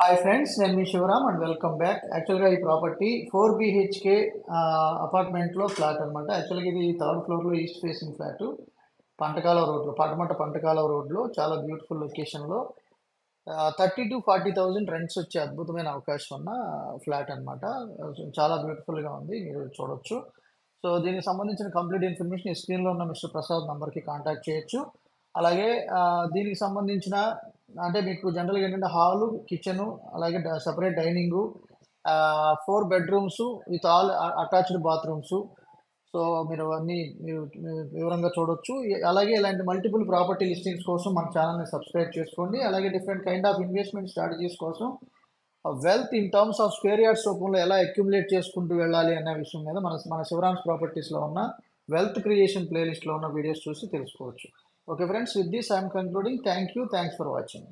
Hi friends, నేను మీ Shivaram and welcome back. యాక్చువల్గా ఈ ప్రాపర్టీ 4 BHK అపార్ట్మెంట్లో ఫ్లాట్ అనమాట. యాక్చువల్గా ఇది థర్డ్ ఫ్లోర్లో ఈస్ట్ ఫేసింగ్ ఫ్లాట్, పంటకాల రోడ్లో, పంటకాల రోడ్లో, చాలా బ్యూటిఫుల్ లొకేషన్లో 30,000 to 40,000 రెంట్స్ వచ్చే అద్భుతమైన అవకాశం ఉన్న ఫ్లాట్ అనమాట. చాలా బ్యూటిఫుల్గా ఉంది, మీరు చూడొచ్చు. సో దీనికి సంబంధించిన కంప్లీట్ ఇన్ఫర్మేషన్ ఈ స్క్రీన్లో ఉన్న మిస్టర్ ప్రసాద్ నంబర్కి కాంటాక్ట్ చేయొచ్చు. అలాగే దీనికి సంబంధించిన అంటే మీకు జనరల్గా ఏంటంటే హాలు, కిచెను, అలాగే separate dining, 4 bedrooms with all attached bathrooms. So మీరు మీరు వివరంగా చూడొచ్చు. అలాగే ఇలాంటి మల్టిపుల్ ప్రాపర్టీ లిస్టింగ్స్ కోసం మన ఛానల్ని సబ్స్క్రైబ్ చేసుకోండి. అలాగే different kind of investment strategies కోసం wealth in terms of square yards రూపంలో ఎలా అక్యుములేట్ చేసుకుంటూ వెళ్ళాలి అనే విషయం మీద మన శివరామ్స్ ప్రాపర్టీస్లో ఉన్న వెల్త్ క్రియేషన్ ప్లేలిస్ట్లో ఉన్న వీడియోస్ చూసి తెలుసుకోవచ్చు. Okay friends, with this I'm concluding. Thank you, thanks for watching.